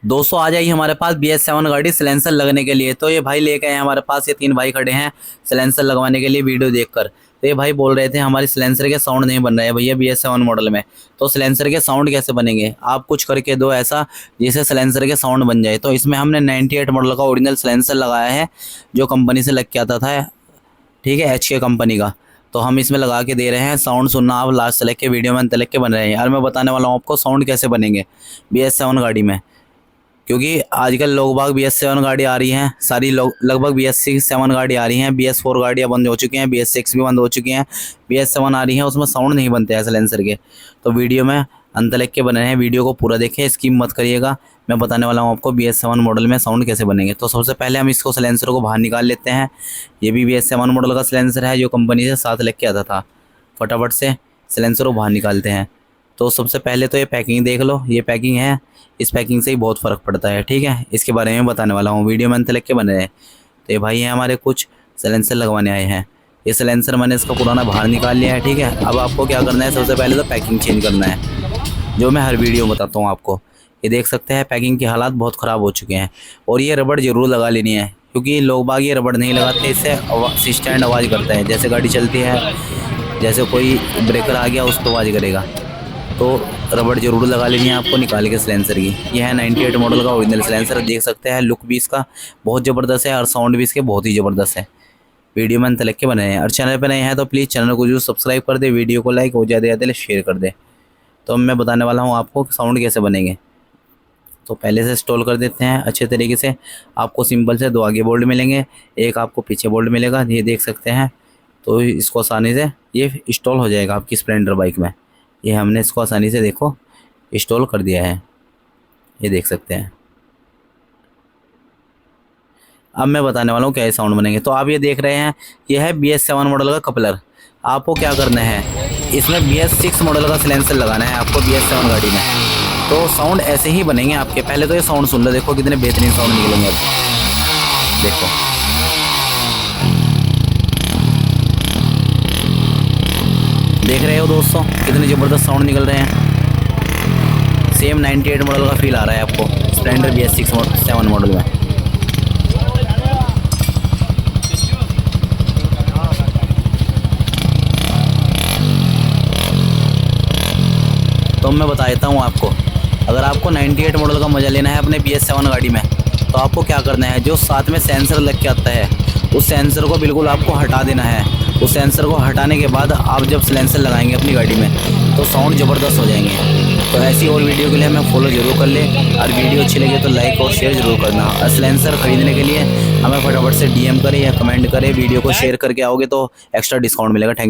दोस्तों आ जाइए हमारे पास BS7 गाड़ी सिलेंसर लगने के लिए। तो ये भाई लेके आए हमारे पास, ये 3 भाई खड़े हैं सिलेंसर लगवाने के लिए वीडियो देखकर। तो ये भाई बोल रहे थे हमारी सिलेंसर के साउंड नहीं बन रहे हैं भैया BS7 मॉडल में। तो सिलेंसर के साउंड कैसे बनेंगे, आप कुछ करके दो ऐसा जिससे सिलेंसर के साउंड बन जाए। तो इसमें हमने 98 मॉडल का ओरिजिनल सिलेंसर लगाया है जो कंपनी से लग के आता था, ठीक है, HK कंपनी का। तो हम इसमें लगा के दे रहे हैं, साउंड सुनना आप लास्ट से लेग के वीडियो में अंत तक के बन रहे हैं। यार मैं बताने वाला हूँ आपको साउंड कैसे बनेंगे BS7 गाड़ी में, क्योंकि आजकल लोग बाग BS7 गाड़ी आ रही हैं सारी, लोग लगभग BS7 गाड़ी आ रही हैं, BS4 गाड़ियाँ बंद हो चुकी हैं, BS6 भी बंद हो चुकी हैं, BS7 आ रही हैं, उसमें साउंड नहीं बनते हैं सिलेंसर के। तो वीडियो में अंत तक के बने हैं, वीडियो को पूरा देखें, स्किप मत करिएगा। मैं बताने वाला हूँ आपको BS7 मॉडल में साउंड कैसे बनेंगे। तो सबसे पहले हम इसको सिलेंसर को बाहर निकाल लेते हैं। ये भी BS7 मॉडल का सिलेंसर है जो कंपनी से साथ लेके आता था। फटाफट से सिलेंसर को बाहर निकालते हैं। तो सबसे पहले तो ये पैकिंग देख लो, ये पैकिंग है, इस पैकिंग से ही बहुत फ़र्क पड़ता है, ठीक है। इसके बारे में बताने वाला हूँ, वीडियो में अंत तक के बने रहे। तो ये भाई हैं हमारे कुछ सिलेंसर लगवाने आए हैं। ये सिलेंसर मैंने इसका पुराना बाहर निकाल लिया है, ठीक है। अब आपको क्या करना है, सबसे पहले तो पैकिंग चेंज करना है, जो मैं हर वीडियो में बताता हूँ आपको। ये देख सकते हैं पैकिंग के हालात बहुत ख़राब हो चुके हैं। और ये रबड़ ज़रूर लगा लेनी है, क्योंकि लोग बाग ये रबड़ नहीं लगाते, इससे स्टैंड आवाज़ करता है। जैसे गाड़ी चलती है, जैसे कोई ब्रेकर आ गया उस पर आवाज़ करेगा। तो रबड़ जरूर लगा लेनी है आपको निकाल के सिलेंसर की। यह है 98 मॉडल का ओरिजिनल सिलेंसर, देख सकते हैं लुक भी इसका बहुत ज़बरदस्त है और साउंड भी इसके बहुत ही ज़बरदस्त है। वीडियो में अंत तक के बने हैं। और चैनल पर नए हैं तो प्लीज़ चैनल को जरूर सब्सक्राइब कर दे, वीडियो को लाइक हो ज़्यादा ज़्यादा शेयर कर दे। तो मैं बताने वाला हूँ आपको साउंड कैसे बनेंगे। तो पहले से इंस्टॉल कर देते हैं अच्छे तरीके से। आपको सिंपल से 2 आगे बोल्ट मिलेंगे, एक आपको पीछे बोल्ट मिलेगा, ये देख सकते हैं। तो इसको आसानी से ये इंस्टॉल हो जाएगा आपकी स्प्लेंडर बाइक में। ये हमने इसको आसानी से देखो इंस्टॉल कर दिया है, ये देख सकते हैं। अब मैं बताने वाला हूँ क्या साउंड बनेंगे। तो आप ये देख रहे हैं, ये है BS7 मॉडल का कपलर। आपको क्या करना है, इसमें BS6 मॉडल का सिलेंसर लगाना है आपको BS7 गाड़ी में। तो साउंड ऐसे ही बनेंगे आपके। पहले तो ये साउंड सुन लो, देखो कितने बेहतरीन साउंड निकलेंगे। अब देखो, देख रहे हो दोस्तों कितने ज़बरदस्त साउंड निकल रहे हैं। सेम 98 मॉडल का फील आ रहा है आपको स्प्लेंडर BS7 मॉडल में। तो मैं बता देता हूँ आपको, अगर आपको 98 मॉडल का मज़ा लेना है अपने BS7 गाड़ी में, तो आपको क्या करना है, जो साथ में सेंसर लग के आता है उस सेंसर को बिल्कुल आपको हटा देना है। उस सेंसर को हटाने के बाद आप जब सिलेंसर लगाएंगे अपनी गाड़ी में तो साउंड ज़बरदस्त हो जाएंगे। तो ऐसी और वीडियो के लिए हमें फॉलो जरूर कर ले, और वीडियो अच्छी लगे तो लाइक और शेयर जरूर करना। और सिलेंसर खरीदने के लिए हमें फटाफट से DM करें या कमेंट करें, वीडियो को शेयर करके आओगे तो एक्स्ट्रा डिस्काउंट मिलेगा। Thank you.